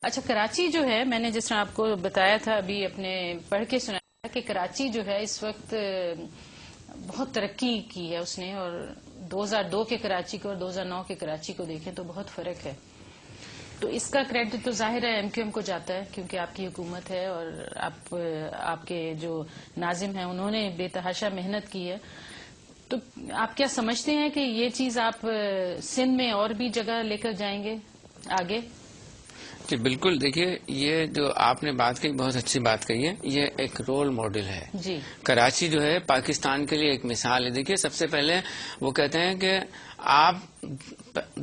اچھا، کراچی جو ہے، میں نے جس طرح آپ کو بتایا تھا ابھی اپنے پڑھ کے سنایا کہ کراچی جو ہے اس وقت بہت ترقی کی ہے اس نے، اور 2002 کے کراچی کو اور 2009 کے کراچی کو دیکھیں تو بہت فرق ہے. تو اس کا کریڈٹ تو ظاہر ہے ایم کیو ایم کو جاتا ہے، کیونکہ آپ کی حکومت ہے اور آپ کے جو ناظم ہیں انہوں نے بے تحاشا محنت کی ہے. تو آپ کیا سمجھتے ہیں کہ یہ چیز آپ سندھ میں اور بھی جگہ لے کر جائیں گے آگے؟ جی بالکل. دیکھیے، یہ جو آپ نے بات کہی بہت اچھی بات کہی ہے. یہ ایک رول ماڈل ہے. جی، کراچی جو ہے پاکستان کے لیے ایک مثال ہے. دیکھیے، سب سے پہلے وہ کہتے ہیں کہ آپ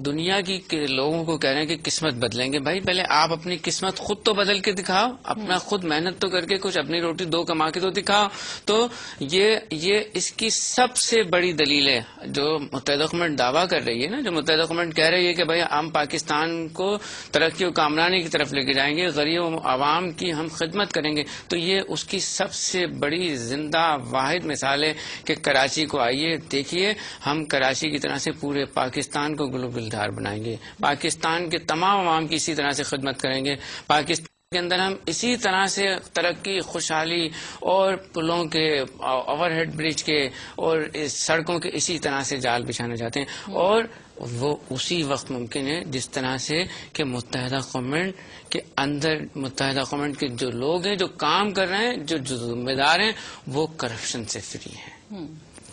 دنیا کی لوگوں کو کہہ رہے ہیں کہ قسمت بدلیں گے. بھائی پہلے آپ اپنی قسمت خود تو بدل کے دکھاؤ، اپنا خود محنت تو کر کے کچھ اپنی روٹی دو کما کے تو دکھاؤ. تو یہ اس کی سب سے بڑی دلیل ہے جو متحدہ حکومت دعویٰ کر رہی ہے نا. جو متحدہ حکومت کہہ رہی ہے کہ بھائی ہم پاکستان کو ترقی و کامرانی کی طرف لے کے جائیں گے، غریب عوام کی ہم خدمت کریں گے. تو یہ اس کی سب سے بڑی زندہ واحد مثال ہے کہ کراچی کو آئیے دیکھیے، ہم کراچی کی طرح سے پورے پاکستان کو گلوبل دار بنائیں گے. پاکستان کے تمام عوام کی اسی طرح سے خدمت کریں گے. پاکستان کے اندر ہم اسی طرح سے ترقی، خوشحالی اور پلوں کے، اوور ہیڈ برج کے اور سڑکوں کے اسی طرح سے جال بچھانا چاہتے ہیں. اور وہ اسی وقت ممکن ہے جس طرح سے کہ متحدہ حکومت کے اندر، متحدہ حکومت کے جو لوگ ہیں جو کام کر رہے ہیں، جو ذمہ دار ہیں، وہ کرپشن سے فری ہیں.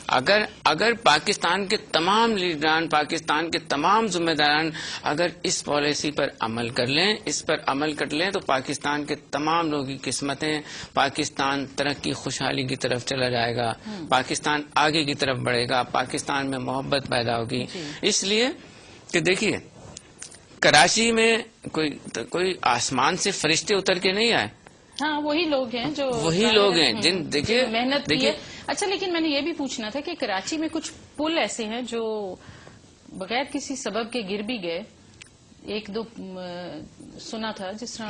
اگر پاکستان کے تمام لیڈران، پاکستان کے تمام ذمہ داران اگر اس پالیسی پر عمل کر لیں، اس پر عمل کر لیں، تو پاکستان کے تمام لوگوں کی قسمتیں، پاکستان ترقی خوشحالی کی طرف چلا جائے گا، پاکستان آگے کی طرف بڑھے گا، پاکستان میں محبت پیدا ہوگی. اس لیے کہ دیکھیے، کراچی میں کوئی آسمان سے فرشتے اتر کے نہیں آئے. ہاں، وہی لوگ ہیں جن دیکھیے محنت کی ہے. اچھا، لیکن میں نے یہ بھی پوچھنا تھا کہ کراچی میں کچھ پل ایسے ہیں جو بغیر کسی سبب کے گر بھی گئے. ایک دو سنا تھا جس طرح،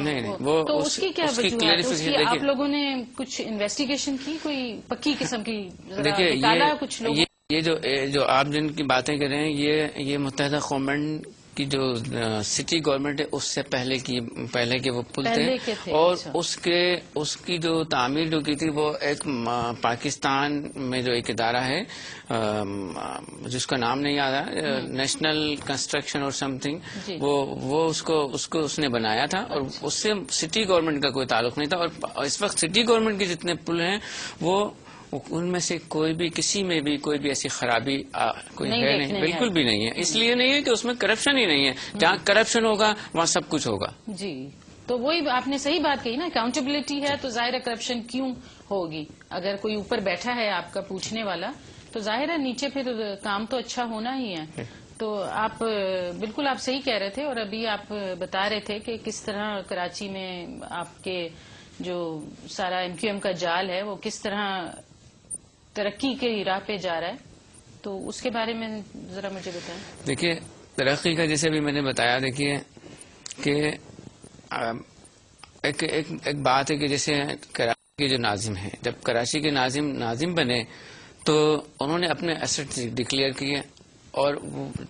تو اس کی کیا وجوہات ہے؟ آپ لوگوں نے کچھ انویسٹیگیشن کی، کوئی پکی قسم کی نکالا کچھ لوگ؟ یہ جو آپ جن کی باتیں کر رہے ہیں، یہ متحدہ قومن کی جو سٹی گورنمنٹ ہے اس سے پہلے کے وہ پل تھے. اور اس کی جو تعمیر جو کی تھی وہ ایک پاکستان میں جو ایک ادارہ ہے جس کا نام نہیں یاد ہے، نیشنل کنسٹرکشن اور سم تھنگ، وہ اس نے بنایا تھا. اور اس سے سٹی گورنمنٹ کا کوئی تعلق نہیں تھا. اور اس وقت سٹی گورنمنٹ کے جتنے پل ہیں ان میں سے کوئی بھی، کسی میں بھی کوئی بھی ایسی خرابی کوئی ہے نہیں، بالکل بھی نہیں ہے. اس لیے نہیں ہے کہ اس میں کرپشن ہی نہیں ہے. جہاں کرپشن ہوگا وہاں سب کچھ ہوگا. جی، تو وہی آپ نے صحیح بات کہی نا، اکاؤنٹیبلٹی ہے تو ظاہر ہے کرپشن کیوں ہوگی. اگر کوئی اوپر بیٹھا ہے آپ کا پوچھنے والا تو ظاہر ہے نیچے پھر کام تو اچھا ہونا ہی ہے. تو آپ بالکل آپ صحیح کہہ رہے تھے. اور ابھی آپ بتا رہے تھے کہ کس طرح کراچی میں آپ کے جو سارا ایم کیو ایم کا جال ہے وہ کس طرح ترقی کے راہ پہ جا رہا ہے. تو اس کے بارے میں ذرا مجھے بتائیں. دیکھیے، ترقی کا جیسے بھی میں نے بتایا، دیکھیے کہ ایک بات ہے کہ جیسے کراچی کے جو ناظم ہیں، جب کراچی کے ناظم بنے تو انہوں نے اپنے ایسٹ ڈکلیئر کیے. اور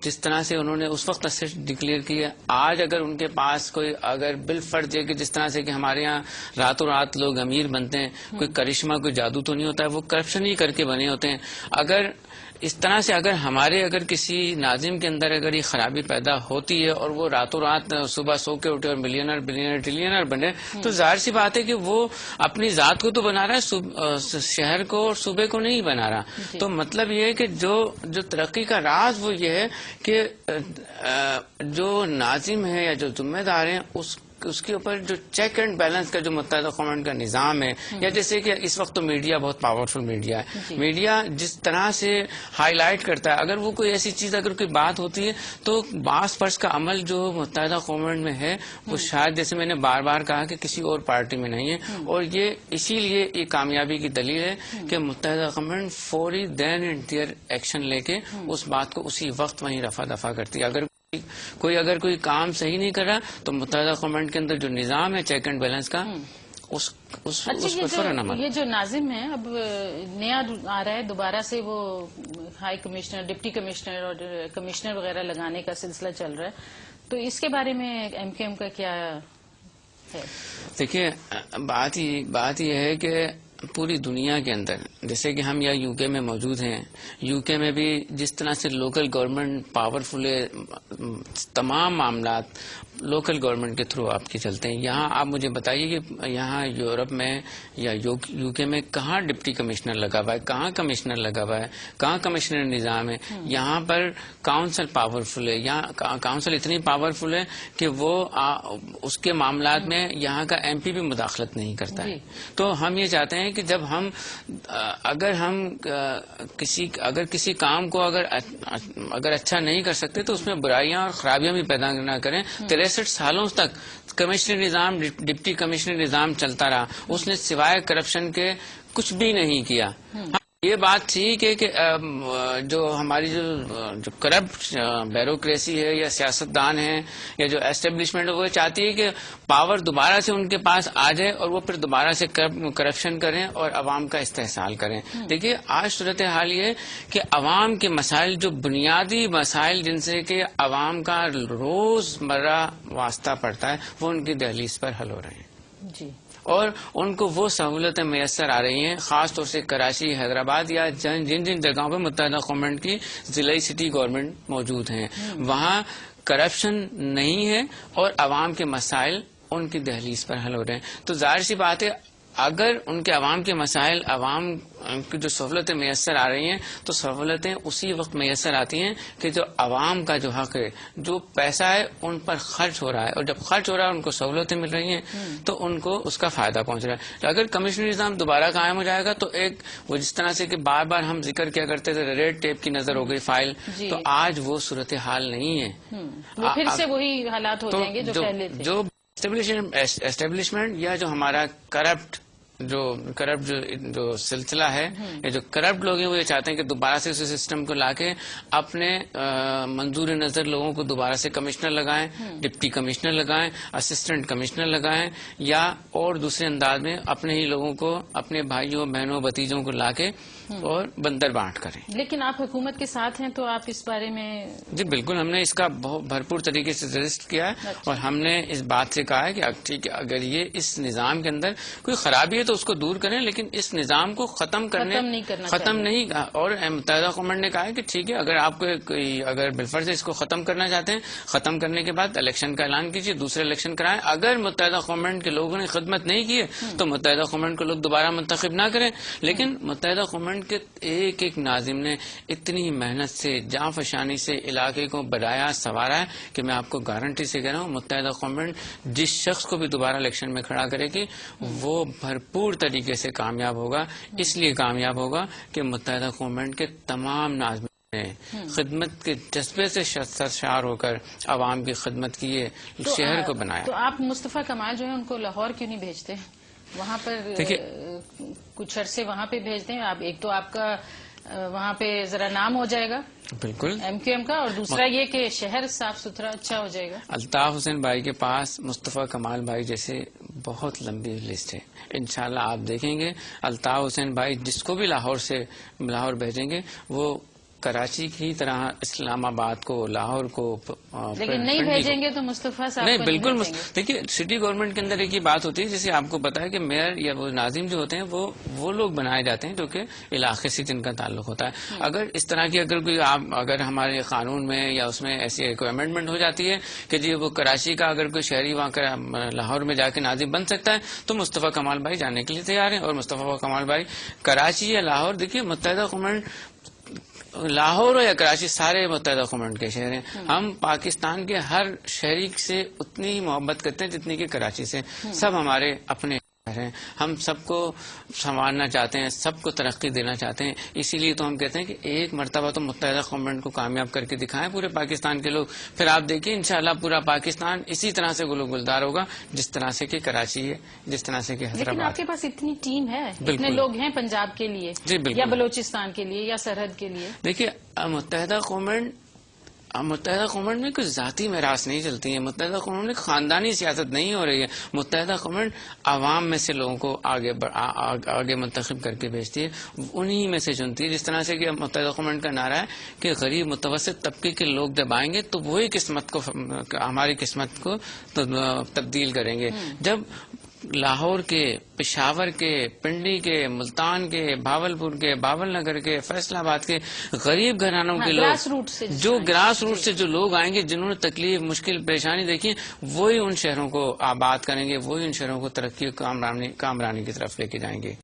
جس طرح سے انہوں نے اس وقت ایسٹ ڈکلیئر کیا، آج اگر ان کے پاس کوئی اگر بالفرض ہے کہ جس طرح سے کہ ہمارے یہاں راتوں رات لوگ امیر بنتے ہیں، کوئی کرشمہ کوئی جادو تو نہیں ہوتا ہے، وہ کرپشن ہی کر کے بنے ہوتے ہیں. اگر اس طرح سے اگر کسی ناظم کے اندر اگر یہ خرابی پیدا ہوتی ہے اور وہ راتوں رات صبح سو کے اٹھے اور ملینر بلینر ٹریلینر بنے، تو ظاہر سی بات ہے کہ وہ اپنی ذات کو تو بنا رہا ہے، شہر کو اور صوبے کو نہیں بنا رہا. تو مطلب یہ ہے کہ جو ترقی کا راز وہ یہ ہے کہ جو ناظم ہے یا جو ذمہ دار ہیں اس کے اوپر جو چیک اینڈ بیلنس کا جو متحدہ قومن کا نظام ہے، یا جیسے کہ اس وقت تو میڈیا بہت پاورفل میڈیا ہے، میڈیا جس طرح سے ہائی لائٹ کرتا ہے، اگر وہ کوئی ایسی چیز، اگر کوئی بات ہوتی ہے تو بعض فرض کا عمل جو متحدہ قومن میں ہے وہ شاید، جیسے میں نے بار بار کہا، کہ کسی اور پارٹی میں نہیں ہے. اور یہ اسی لیے یہ کامیابی کی دلیل ہے کہ متحدہ قومن فوری دین اینڈ دیئر ایکشن لے کے اس بات کو اسی وقت وہیں رفع دفع کرتی ہے. اگر کوئی کام صحیح نہیں کر رہا تو متحدہ قومن کے اندر جو نظام ہے چیک اینڈ بیلنس کا، اس پر فوراً عمل. یہ جو ناظم ہے اب نیا آ رہا ہے دوبارہ سے، وہ ہائی کمشنر، ڈپٹی کمشنر اور کمشنر وغیرہ لگانے کا سلسلہ چل رہا ہے. تو اس کے بارے میں ایم کیو ایم کا کیا ہے؟ دیکھیے بات یہ ہے کہ پوری دنیا کے اندر جیسے کہ ہم یا یو کے میں موجود ہیں، یو کے میں بھی جس طرح سے لوکل گورنمنٹ پاورفل ہے، تمام معاملات لوکل گورنمنٹ کے تھرو آپ کے چلتے ہیں. یہاں آپ مجھے بتائیے کہ یہاں یورپ میں یا یو کے میں کہاں ڈپٹی کمشنر لگا ہوا ہے، کہاں کمشنر لگا ہوا ہے، کہاں کمشنر نظام ہے. یہاں پر کاؤنسل پاورفل ہے، یہاں کاؤنسل اتنی پاورفل ہے کہ وہ اس کے معاملات میں یہاں کا ایم پی بھی مداخلت نہیں کرتا ہے. تو ہم یہ چاہتے ہیں کہ جب ہم کسی کام کو اگر اچھا نہیں کر سکتے تو اس میں برائیاں اور خرابیاں بھی پیدا نہ کریں. 63 سالوں تک کمشنر نظام، ڈپٹی کمشنر نظام چلتا رہا، اس نے سوائے کرپشن کے کچھ بھی نہیں کیا. یہ بات ٹھیک ہے کہ جو ہماری جو کرپٹ بیوروکریسی ہے یا سیاستدان ہیں یا جو اسٹیبلشمنٹ ہے وہ چاہتی ہے کہ پاور دوبارہ سے ان کے پاس آ جائے اور وہ پھر دوبارہ سے کرپشن کریں اور عوام کا استحصال کریں. دیکھیے آج صورتحال یہ ہے کہ عوام کے مسائل، جو بنیادی مسائل جن سے کہ عوام کا روز مرہ واسطہ پڑتا ہے، وہ ان کی دہلیز پر حل ہو رہے ہیں. جی. اور ان کو وہ سہولتیں میسر آ رہی ہیں، خاص طور سے کراچی، حیدرآباد یا جن جگہوں پہ متحدہ قومنٹ کی ضلعی سٹی گورنمنٹ موجود ہیں، وہاں کرپشن نہیں ہے اور عوام کے مسائل ان کی دہلیز پر حل ہو رہے ہیں. تو ظاہر سی بات ہے اگر ان کے عوام کے مسائل، عوام کی جو سہولتیں میسر آ رہی ہیں تو سہولتیں اسی وقت میسر آتی ہیں کہ جو عوام کا جو حق ہے، جو پیسہ ہے ان پر خرچ ہو رہا ہے، اور جب خرچ ہو رہا ہے ان کو سہولتیں مل رہی ہیں تو ان کو اس کا فائدہ پہنچ رہا ہے. اگر کمشنر نظام دوبارہ قائم ہو جائے گا تو ایک وہ جس طرح سے کہ بار بار ہم ذکر کیا کرتے تھے ریڈ ٹیپ کی نظر ہو گئی فائل، تو آج وہ صورتحال نہیں ہے. وہ پھر سے وہی حالات ہو جائیں گے جو پہلے تھے. جو اسٹیبلشمنٹ یا جو ہمارا کرپٹ جو سلسلہ ہے، یا جو کرپٹ لوگ ہیں وہ یہ چاہتے ہیں کہ دوبارہ سے اس سسٹم کو لا کے اپنے منظور نظر لوگوں کو دوبارہ سے کمشنر لگائیں، ڈپٹی کمشنر لگائیں، اسسٹنٹ کمشنر لگائیں، یا اور دوسرے انداز میں اپنے ہی لوگوں کو، اپنے بھائیوں بہنوں بھتیجوں کو لا کے اور بندر بانٹ کریں. لیکن آپ حکومت کے ساتھ ہیں تو آپ اس بارے میں؟ جی بالکل، ہم نے اس کا بہت بھرپور طریقے سے سجیسٹ کیا ہے، اور ہم نے اس بات سے کہا ہے کہ ٹھیک ہے اگر یہ اس نظام کے اندر کوئی خرابی ہے تو اس کو دور کریں، لیکن اس نظام کو ختم نہیں. اور متحدہ قومنٹ نے کہا ہے کہ ٹھیک ہے اگر آپ کو اگر بالفرض اس کو ختم کرنا چاہتے ہیں، ختم کرنے کے بعد الیکشن کا اعلان کیجیے، دوسرے الیکشن کرائیں. اگر متحدہ قومنٹ کے لوگوں نے خدمت نہیں کی ہے تو متحدہ قومنٹ کو لوگ دوبارہ منتخب نہ کریں. لیکن متحدہ قومنٹ کے ایک ناظم نے اتنی محنت سے، جانفشانی سے علاقے کو بڑھایا سنوارا ہے کہ میں آپ کو گارنٹی سے کہہ رہا ہوں متحدہ قومنٹ جس شخص کو بھی دوبارہ الیکشن میں کھڑا کرے گی وہ بھرپور طریقے سے کامیاب ہوگا. اس لیے کامیاب ہوگا کہ متحدہ قومنٹ کے تمام ناظمین نے خدمت کے جذبے سے سرشار ہو کر عوام کی خدمت کی ہے، شہر کو بنایا. تو آپ مصطفیٰ کمال جو ہے ان کو لاہور کیوں نہیں بھیجتے؟ وہاں پر کچھ عرصے وہاں پہ بھیج دیں آپ. ایک تو آپ کا وہاں پہ ذرا نام ہو جائے گا بالکل ایم کیو ایم کا، اور دوسرا یہ کہ شہر صاف ستھرا اچھا ہو جائے گا. الطاف حسین بھائی کے پاس مصطفیٰ کمال بھائی جیسے بہت لمبی لسٹ ہے. انشاءاللہ آپ دیکھیں گے الطاف حسین بھائی جس کو بھی لاہور بھیجیں گے وہ کراچی کی طرح اسلام آباد کو، لاہور کو، لیکن نہیں بھیجیں گے تو مصطفیٰ صاحب نہیں بالکل. دیکھیے سٹی گورنمنٹ کے اندر ایک ہی بات ہوتی ہے، جیسے آپ کو پتا ہے کہ میئر یا وہ ناظم جو ہوتے ہیں وہ لوگ بنائے جاتے ہیں جو کہ علاقے سے جن کا تعلق ہوتا ہے. اگر اس طرح کی اگر ہمارے قانون میں یا اس میں ایسی کوئی امینڈمنٹ ہو جاتی ہے کہ جی وہ کراچی کا اگر کوئی شہری وہاں لاہور میں جا کے ناظم بن سکتا ہے تو مصطفیٰ کمال بھائی جانے کے لیے تیار ہیں. اور مصطفیٰ کمال بھائی کراچی یا لاہور، دیکھیے متحدہ قومنٹ لاہور ہو یا کراچی سارے متحدہ قومنٹ کے شہر ہیں. ہم پاکستان کے ہر شہری سے اتنی ہی محبت کرتے ہیں جتنی کہ کراچی سے. سب ہمارے اپنے شہر ہیں، ہم سب کو سنوارنا چاہتے ہیں، سب کو ترقی دینا چاہتے ہیں. اسی لیے تو ہم کہتے ہیں کہ ایک مرتبہ تو متحدہ قومنٹ کو کامیاب کر کے دکھائیں پورے پاکستان کے لوگ، پھر آپ دیکھیے انشاءاللہ پورا پاکستان اسی طرح سے گل و گلدار ہوگا جس طرح سے کہ کراچی ہے، جس طرح سے کہ حیدرآباد. لیکن آپ کے پاس اتنی ٹیم ہے، اتنے لوگ ہیں پنجاب کے لیے یا بلوچستان کے لیے یا سرحد کے لیے. دیکھیے متحدہ قومنٹ متحدہ قوموں میں کوئی ذاتی میراث نہیں چلتی ہے، متحدہ قوموں میں خاندانی سیاست نہیں ہو رہی ہے، متحدہ قوموں عوام میں سے لوگوں کو آگے منتخب کر کے بھیجتی ہے، انہی میں سے چنتی ہے. جس طرح سے کہ متحدہ قوموں کا نعرہ ہے کہ غریب متوسط طبقے کے لوگ دبائیں گے تو وہی قسمت کو، ہماری قسمت کو تبدیل کریں گے. جب لاہور کے، پشاور کے، پنڈی کے، ملتان کے، بھاولپور کے، بھاول نگر کے، فیصل آباد کے غریب گھرانوں کے لوگ، جو گراس روٹ سے جو لوگ آئیں گے، جنہوں نے تکلیف، مشکل، پریشانی دیکھی، وہی ان شہروں کو آباد کریں گے، وہی ان شہروں کو ترقی و کامرانی کی طرف لے کے جائیں گے.